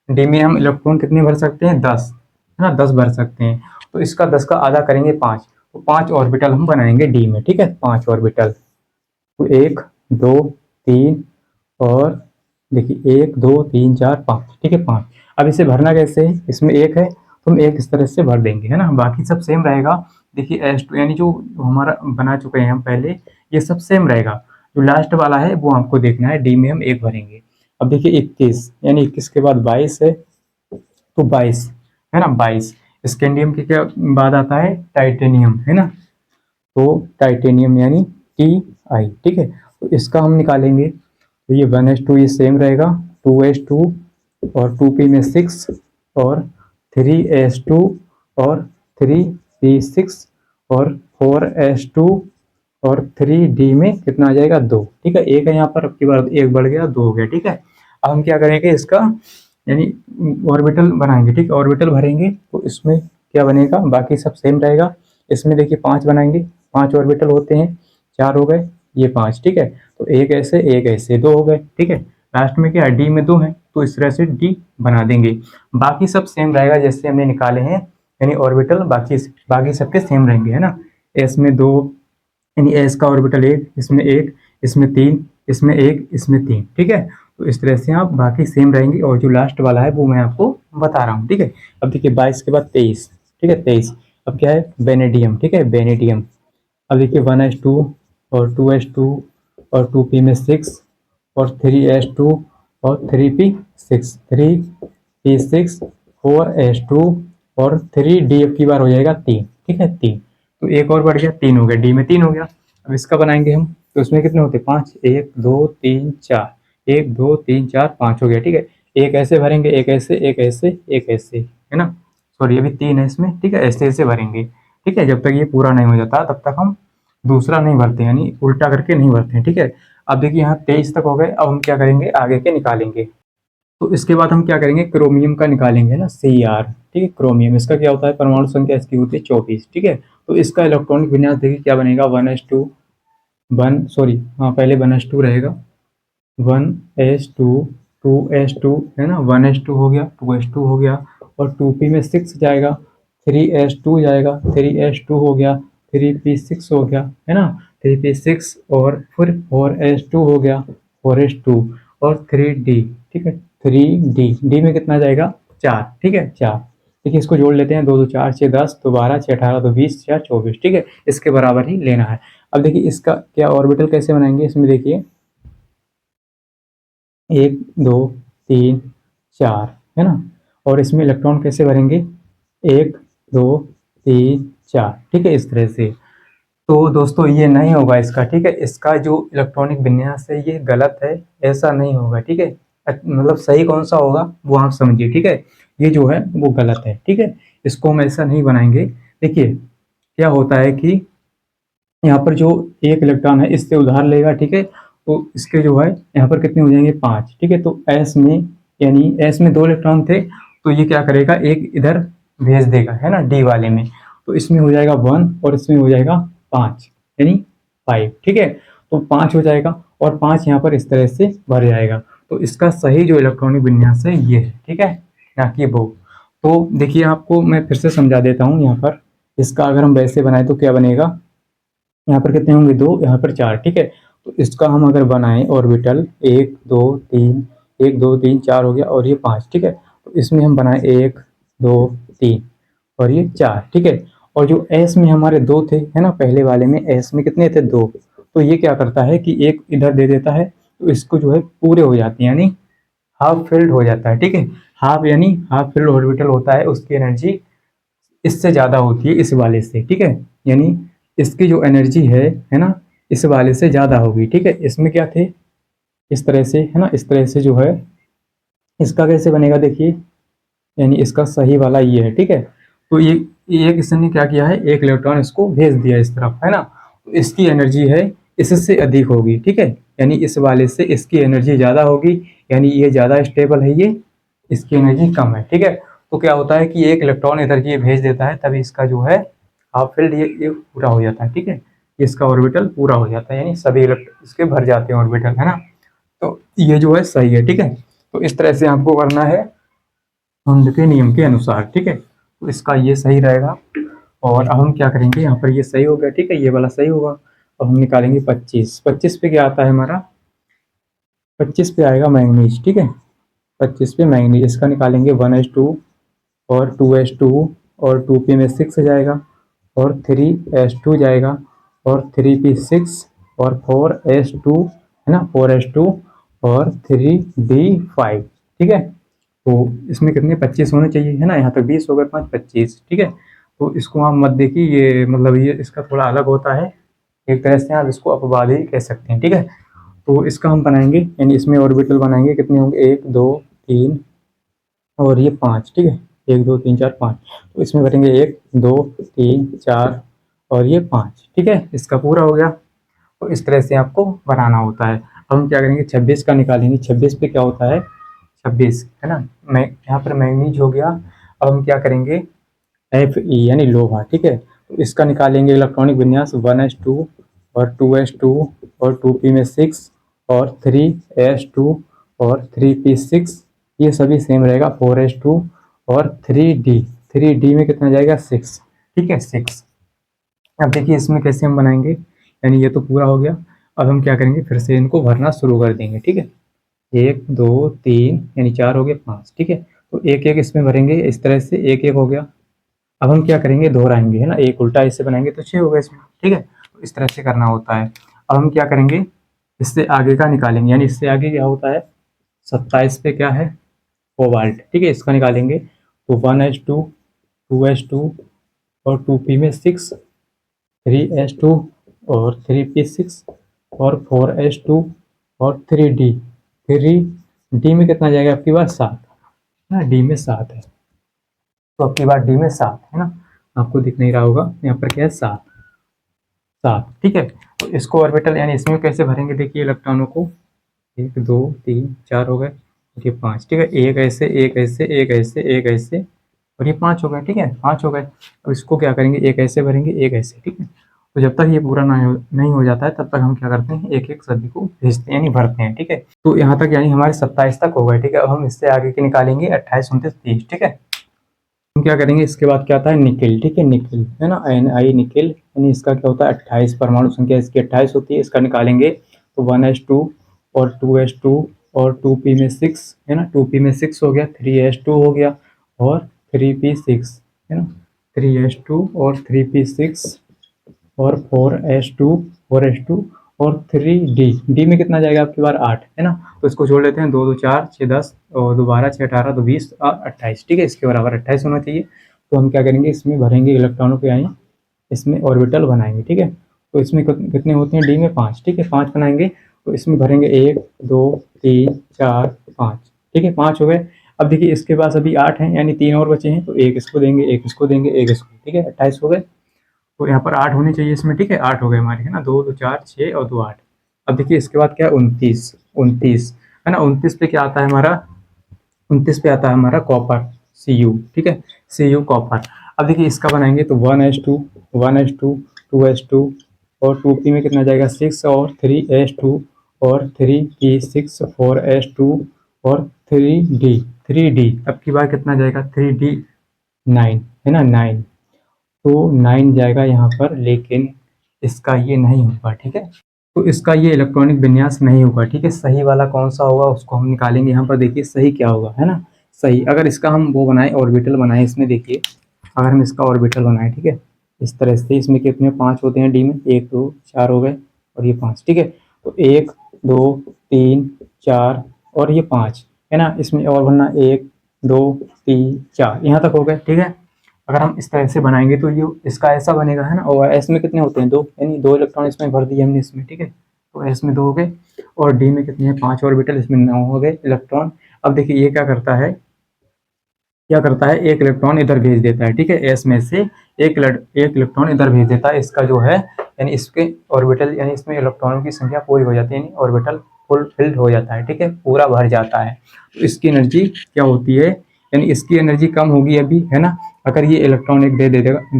डी में हम इलेक्ट्रॉन कितने भर सकते हैं, 10 है ना, 10 भर सकते हैं। तो इसका 10 का आधा करेंगे 5, तो 5 ऑर्बिटल हम बनाएंगे डी में, ठीक है, 5 ऑर्बिटल। तो 1 2 3 और देखिए 1 2 3 4 5, ठीक है 5। अब इसे भरना कैसे है, इसमें 1 है तो हम 1 इस तरह से भर देंगे है ना, बाकी सब सेम रहेगा। देखिए S2 यानी जो हमारा बना चुके हैं हम पहले, ये सब सेम रहेगा। जो लास्ट वाला है वो हमको देखना है, डी में हम 1 भरेंगे। अब देखिए 21, यानी 21 के बाद 22 है, तो 22 है ना, 22। स्कैंडियम के क्या बाद आता है, टाइटेनियम है ना, तो टाइटेनियम यानी Ti, ठीक है। तो इसका हम निकालेंगे, तो ये 1s2 ये सेम रहेगा, 2s2 और 2p में 6 और 3s2 और 3p6 और 4s2 और 3d में कितना आ जाएगा 2, ठीक है। एक है यहाँ पर, अब की बार एक बढ़ गया 2 हो गया, ठीक है। अब हम क्या करेंगे इसका, यानी ऑर्बिटल बनाएंगे, ठीक है, ऑर्बिटल भरेंगे। तो इसमें क्या बनेगा, बाकी सब सेम रहेगा। इसमें देखिए 5 बनाएंगे, 5 ऑर्बिटल होते हैं, 4 हो गए, ये 5, ठीक है। तो एक ऐसे 2 हो गए, ठीक है। लास्ट में क्या है, डी में 2 है, तो इस तरह से डी बना देंगे। बाकी सब सेम रहेगा जैसे हमने निकाले हैं, यानी ऑर्बिटल बाकी सबके सेम रहेंगे है ना। एस में 2, यानी एस का ऑर्बिटल 1, इसमें 1, इसमें 3, इसमें 1, इसमें 3, ठीक है। तो इस तरह से आप बाकी सेम रहेंगे, और जो लास्ट वाला है वो मैं आपको बता रहा हूँ, ठीक है। अब देखिए 22 के बाद 23, ठीक है 23। अब क्या है, बेनेडियम, ठीक है बेनेडियम। अब देखिए 1s2 और 2s2 और 2p में 6 और 3s2 और 3p6, 3p6, 4s2 और 3d की बार हो जाएगा 3, ठीक है 3। तो एक और बढ़ गया, 3 हो गया, डी में 3 हो गया। अब इसका बनाएंगे हम, तो इसमें कितने होते हैं 5, 1 2 3 4, 1 2 3 4 5 हो गया, ठीक है। एक ऐसे भरेंगे, एक ऐसे, एक ऐसे, एक ऐसे है ना, सॉरी अभी 3 है इसमें, ठीक है, ऐसे ऐसे भरेंगे, ठीक है। जब तक ये पूरा नहीं हो जाता तब तक हम दूसरा नहीं भरते, यानी उल्टा करके नहीं भरते हैं, ठीक है। अब देखिए यहाँ 23 तक हो गए, अब हम क्या करेंगे आगे के निकालेंगे। तो इसके बाद हम क्या करेंगे, क्रोमियम का निकालेंगे ना, Cr, ठीक है। क्रोमियम इसका क्या होता है, परमाणु संख्या इसकी होती है 24, ठीक है। तो इसका इलेक्ट्रॉनिक विन्यास देखिए क्या बनेगा, 1s2, हाँ पहले 1s2 रहेगा, 1s2, 2s2 है ना, 1s2 हो गया, 2s2 हो गया, और 2p में 6 जाएगा, 3s2 जाएगा, 3s2 हो गया, 3p6 हो गया है ना, 3p6, और फिर 4s2 हो गया, 4s2 और 3d, ठीक है 3d में कितना जाएगा 4, ठीक है 4। देखिए इसको जोड़ लेते हैं, 2 2 4 6 10, तो 12 6 18, तो 20 4 24, ठीक है। इसके बराबर ही लेना है। अब देखिए इसका क्या ऑर्बिटल कैसे बनाएंगे, इसमें देखिए 1 2 3 4 है ना, और इसमें इलेक्ट्रॉन कैसे भरेंगे, 1 2 3 4, ठीक है इस तरह से। तो दोस्तों ये नहीं होगा इसका, ठीक है, इसका जो इलेक्ट्रॉनिक विन्यास है ये गलत है, ऐसा नहीं होगा, ठीक है। मतलब सही कौन सा होगा वो आप समझिए, ठीक है। ये जो है वो गलत है, ठीक है। इसको हम ऐसा नहीं बनाएंगे। देखिए क्या होता है कि यहाँ पर जो एक इलेक्ट्रॉन है इससे उधार लेगा, ठीक है। तो इसके जो है यहाँ पर कितने हो जाएंगे 5, ठीक है। तो एस में, यानी एस में 2 इलेक्ट्रॉन थे, तो ये क्या करेगा, एक इधर भेज देगा, है ना, डी वाले में। तो इसमें हो जाएगा 1 और इसमें हो जाएगा 5, यानी 5, ठीक है। तो 5 हो जाएगा और 5 यहाँ पर इस तरह से भर जाएगा। तो इसका सही जो इलेक्ट्रॉनिक विन्यास है ये है, ठीक है, ना कि वो। तो देखिए आपको मैं फिर से समझा देता हूँ। यहाँ पर इसका अगर हम वैसे बनाए तो क्या बनेगा, यहाँ पर कितने होंगे 2, यहाँ पर 4, ठीक है। तो इसका हम अगर बनाएं ऑर्बिटल 1 2 3, 1 2 3 4 हो गया और ये 5, ठीक है। तो इसमें हम बनाए 1 2 3 और ये 4, ठीक है। और जो एस में हमारे 2 थे, है ना, पहले वाले में एस में कितने थे 2। तो ये क्या करता है कि एक इधर दे देता है, तो इसको जो है पूरे हो जाती है, यानी हाफ फिल्ड हो जाता है, ठीक है। हाफ यानी हाफ फिल्ड ऑर्बिटल होता है, उसकी एनर्जी इससे ज़्यादा होती है इस वाले से, ठीक है। यानी इसकी जो एनर्जी है ना, इस वाले से ज़्यादा होगी, ठीक है। इसमें क्या थे, इस तरह से, है ना, इस तरह से जो है इसका कैसे बनेगा देखिए, यानी इसका सही वाला ये है, ठीक है। तो ये एक इसने क्या किया है, एक इलेक्ट्रॉन इसको भेज दिया इस तरफ, है ना। तो इसकी एनर्जी है इससे अधिक होगी, ठीक है। यानी इस वाले से इसकी एनर्जी ज़्यादा होगी, यानी ये ज़्यादा स्टेबल है, ये इसकी एनर्जी कम है, ठीक है। तो क्या होता है कि एक इलेक्ट्रॉन इधर ये भेज देता है, तभी इसका जो है हाफ फील्ड ये पूरा हो जाता है, ठीक है। इसका ऑर्बिटल पूरा हो जाता है, यानी सभी इलेक्ट्रॉन इसके भर जाते हैं ऑर्बिटल, है ना। तो ये जो है सही है, ठीक है। तो इस तरह से आपको करना है कुंड के नियम के अनुसार, ठीक है। तो इसका ये सही रहेगा। और अब हम क्या करेंगे, यहाँ पर ये सही हो गया, ठीक है, ये वाला सही होगा। अब हम निकालेंगे 25, 25 पे क्या आता है हमारा, 25 पे आएगा मैंगनीज, ठीक है। 25 पे मैंगनीज, इसका निकालेंगे 1s2 और 2s2 और 2p में 6 जाएगा और 3s2 जाएगा और 3p6 और 4s2, है ना, 4s2 और 3d5, ठीक है। तो इसमें कितने 25 होने चाहिए, है ना, यहाँ तक 20 हो गए, 5 25, ठीक है। तो इसको आप मत देखिए, ये मतलब ये इसका थोड़ा अलग होता है, एक तरह से आप इसको अपवाद ही कह सकते हैं, ठीक है। तो इसका हम बनाएंगे, यानी इसमें ऑर्बिटल बनाएंगे, कितने होंगे 1 2 3 और ये 5, ठीक है, 1 2 3 4 5। तो इसमें भरेंगे 1 2 3 4 और ये 5, ठीक है, इसका पूरा हो गया। तो इस तरह से आपको बनाना होता है। अब हम क्या करेंगे 26 का निकालेंगे, 26 पे क्या होता है 26, है ना, मैं यहाँ पर मैंगनीज हो गया। अब हम क्या करेंगे Fe यानी लोहा, ठीक है। तो इसका निकालेंगे इलेक्ट्रॉनिक विन्यास 1s2 और 2s2 और 2p में 6 और 3s2 और 3p6, ये सभी सेम रहेगा 4s2 और 3d में कितना जाएगा 6, ठीक है 6। अब देखिए इसमें कैसे हम बनाएंगे, यानी ये तो पूरा हो गया। अब हम क्या करेंगे, फिर से इनको भरना शुरू कर देंगे, ठीक है। 1 2 3 यानी 4 हो गए 5, ठीक है। तो एक एक इसमें भरेंगे, इस तरह से एक एक हो गया। अब हम क्या करेंगे दोहराएंगे, है ना, एक उल्टा इससे बनाएंगे तो 6 हो गए इसमें, ठीक है। तो इस तरह से करना होता है। अब हम क्या करेंगे, इससे आगे का निकालेंगे, यानी इससे आगे क्या होता है 27 पे क्या है कोबाल्ट, ठीक है, इसका निकालेंगे। तो 1s2 2s2 और 2p में 6, 3s2 और 3p6 और 4s2 और 3d में कितना जाएगा आपकी बात 7, ना डी में 7 है। तो आपकी बात डी में 7 है ना, आपको दिख नहीं रहा होगा, यहाँ पर क्या है 7 7, ठीक है। तो इसको ऑर्बिटल यानी इसमें कैसे भरेंगे, देखिए इलेक्ट्रॉनों को 1 2 3 4 हो गए, ये 5, ठीक है, एक ऐसे एक ऐसे एक ऐसे एक ऐसे और ये 5 हो गए, ठीक है 5 हो गए। अब इसको क्या करेंगे, एक ऐसे भरेंगे एक ऐसे, ठीक है। तो जब तक ये पूरा नहीं हो जाता है तब तक हम क्या करते हैं, एक एक सभी को भेजते हैं यानी भरते हैं, ठीक है। तो यहाँ तक यानी हमारे 27 तक हो गए, ठीक है। अब हम इससे आगे के निकालेंगे 28 29 30, ठीक है। हम क्या करेंगे, इसके बाद क्या आता है निकिल, ठीक है, निकिल है ना, Ni निकिल, यानी इसका क्या होता है 28 परमाणु संख्या इसकी 28 होती है, इसका निकालेंगे। तो 1s2 और 2s2 और 2p में 6, है ना, 2p में 6 हो गया, 3s2 हो गया और 3p6, है ना, 3s2 और 3p6 और 4s2 और 3d में कितना जाएगा आपकी बार 8, है ना। तो इसको जोड़ लेते हैं, 2 2 4 6 10 और 2 12 6 18 2 20 और 28, ठीक है, इसके बराबर 28 होना चाहिए। तो हम क्या करेंगे, इसमें भरेंगे इलेक्ट्रॉनों के, यानी इसमें ऑर्बिटल बनाएंगे, ठीक है। तो इसमें कितने होते हैं डी में 5, ठीक है 5 बनाएंगे। तो इसमें भरेंगे 1 2 3 4 5, ठीक है 5 हो गए। अब देखिए इसके पास अभी 8 हैं, यानी 3 और बचे हैं, तो एक इसको देंगे, एक इसको देंगे, एक इसको, ठीक है 28 हो गए। तो यहाँ पर 8 होने चाहिए इसमें, ठीक है 8 हो गए हमारे, है ना, 2 2 4 6 और 2 8। अब देखिए इसके बाद क्या है, 29, 29 है ना, 29 पे क्या आता है हमारा, 29 पे आता है हमारा कॉपर, Cu, ठीक है Cu कॉपर। अब देखिए इसका बनाएंगे तो 1s2, 1s2, 2s2 और 2p में कितना जाएगा 6 और 3s2 और 3p6 4s2 और 3d, 3d अब की बार कितना जाएगा 3d 9 है ना 9, तो 9 जाएगा यहाँ पर, लेकिन इसका ये नहीं होगा, ठीक है। तो इसका ये इलेक्ट्रॉनिक विन्यास नहीं होगा, ठीक है। सही वाला कौन सा होगा उसको हम निकालेंगे, यहाँ पर देखिए सही क्या होगा, है ना। सही अगर इसका हम वो बनाए, ऑर्बिटल बनाए, इसमें देखिए अगर हम इसका ऑर्बिटल बनाए, ठीक है, इस तरह से, इसमें कितने 5 होते हैं डी में, 1 2 4 हो गए और ये 5, ठीक है। तो 1 2 3 4 और ये 5 है ना, इसमें और बनना 1 2 3 4 यहाँ तक हो गए, ठीक है। अगर हम इस तरह से बनाएंगे तो ये इसका ऐसा बनेगा, है ना। और एस में कितने होते हैं 2, यानी 2 इलेक्ट्रॉन इसमें भर दिए हमने इसमें, ठीक है। तो एस में 2 हो गए और डी में कितने हैं 5 ऑर्बिटल, इसमें 9 हो गए इलेक्ट्रॉन। अब देखिए ये क्या करता है, क्या करता है, एक इलेक्ट्रॉन इधर भेज देता है, ठीक है। एस में से एक इलेक्ट्रॉन इधर भेज देता है, इसका जो है यानी इसके ऑर्बिटल, यानी इसमें इलेक्ट्रॉनों की संख्या पूरी हो जाती है, यानी ऑर्बिटल फुल फिल्ड हो जाता है, ठीक है, पूरा भर जाता है। तो इसकी एनर्जी क्या होती है, यानी इसकी एनर्जी कम होगी अभी, है ना। अगर ये इलेक्ट्रॉन एक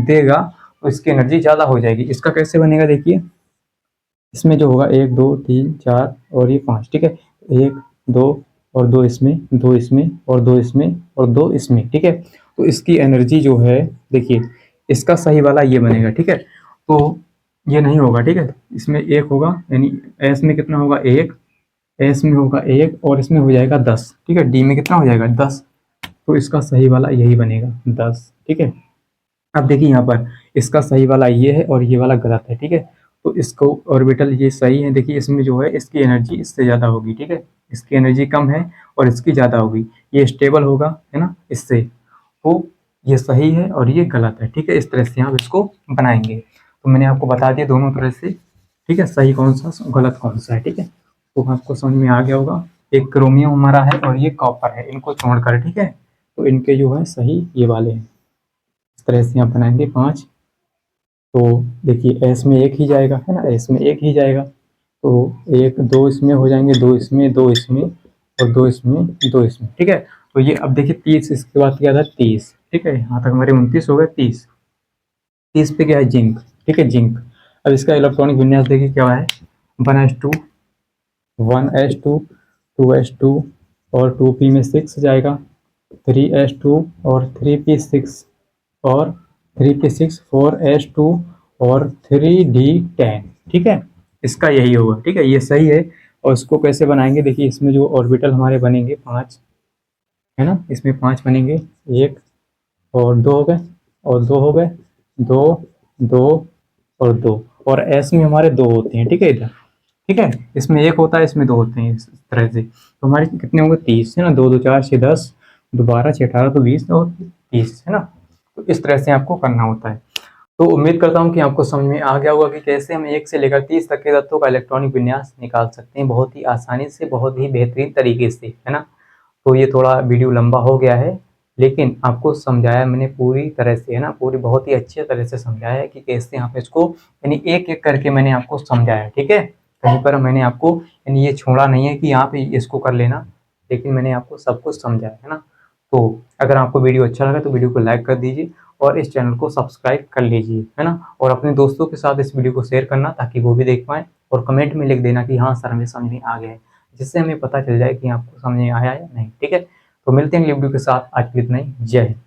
देगा तो इसकी एनर्जी ज़्यादा हो जाएगी। इसका कैसे बनेगा देखिए, इसमें जो होगा 1 2 3 4 और ये 5, ठीक है। 1 2 और 2 इसमें, 2 इसमें और 2 इसमें और 2 इसमें, ठीक है। तो इसकी एनर्जी जो है देखिए, इसका सही वाला ये बनेगा, ठीक है। तो ये नहीं होगा, ठीक है, इसमें 1 होगा, यानी एस में कितना होगा 1, एस में होगा 1 और इसमें हो जाएगा 10, ठीक है। डी में कितना हो जाएगा 10, तो इसका सही वाला यही बनेगा 10, ठीक है। अब देखिए यहाँ पर इसका सही वाला ये है और ये वाला गलत है, ठीक है। तो इसको ऑर्बिटल ये सही है, देखिए इसमें जो है इसकी एनर्जी इससे ज़्यादा होगी, ठीक है। इसकी एनर्जी कम है और इसकी ज़्यादा होगी, ये स्टेबल होगा, है ना, इससे। तो ये सही है और ये गलत है, ठीक है। इस तरह से आप इसको बनाएंगे। तो मैंने आपको बता दिया दोनों तरह से, ठीक है, सही कौन सा गलत कौन सा है, ठीक है। तो आपको समझ में आ गया होगा। एक क्रोमियम हमारा है और ये कॉपर है, इनको छोड़कर, ठीक है। तो इनके जो है सही ये वाले हैं। इस तरह से आप बनाएंगे 5। तो देखिए एस में एक ही जाएगा, है ना, एस में एक ही जाएगा। तो 1 2 इसमें हो जाएंगे, 2 इसमें, 2 इसमें और 2 इसमें, 2 इसमें, ठीक है। तो ये अब देखिए 30, इसके बाद क्या था 30, ठीक है। यहाँ तक हमारे 29 हो गए। 30 30 पे क्या है जिंक, ठीक है, जिंक। अब इसका इलेक्ट्रॉनिक विन्यास देखिए क्या है, 1s2, 1s2, 2s2 और 2p में 6 जाएगा, 3s2 और 3p6 और 3p6 4s2 और 3d10, ठीक है। इसका यही होगा, ठीक है, ये सही है। और इसको कैसे बनाएंगे देखिए, इसमें जो ऑर्बिटल हमारे बनेंगे 5, है ना, इसमें 5 बनेंगे, 1 और 2 हो गए और 2 हो गए, 2 2 और 2 और एस में हमारे 2 होते हैं, ठीक है इधर, ठीक है। इसमें 1 होता है, इसमें 2 होते हैं, इस तरह से। तो हमारे कितने होंगे 30, है ना, 2 2 4 6 10, 2 12 6 18 तो 20 और 30, है ना। तो इस तरह से आपको करना होता है। तो उम्मीद करता हूँ कि आपको समझ में आ गया होगा कि कैसे हम 1 से लेकर 30 तक के तत्वों का इलेक्ट्रॉनिक विन्यास निकाल सकते हैं, बहुत ही आसानी से, बहुत ही बेहतरीन तरीके से, है ना। तो ये थोड़ा वीडियो लंबा हो गया है, लेकिन आपको समझाया मैंने पूरी तरह से, है ना, पूरी बहुत ही अच्छे तरह से समझाया है कि कैसे आप इसको, यानी एक एक करके मैंने आपको समझाया, ठीक है। कहीं पर मैंने आपको यानी ये छोड़ा नहीं है कि आप इसको कर लेना, लेकिन मैंने आपको सब कुछ समझाया, है ना। तो अगर आपको वीडियो अच्छा लगा तो वीडियो को लाइक कर दीजिए और इस चैनल को सब्सक्राइब कर लीजिए, है ना। और अपने दोस्तों के साथ इस वीडियो को शेयर करना ताकि वो भी देख पाएँ, और कमेंट में लिख देना कि हाँ सर हमें समझ में आ गया है, जिससे हमें पता चल जाए कि आपको समझ में आया या नहीं, ठीक है। तो मिलते हैं अगली वीडियो के साथ, आज के लिए इतना ही, जय हिंद।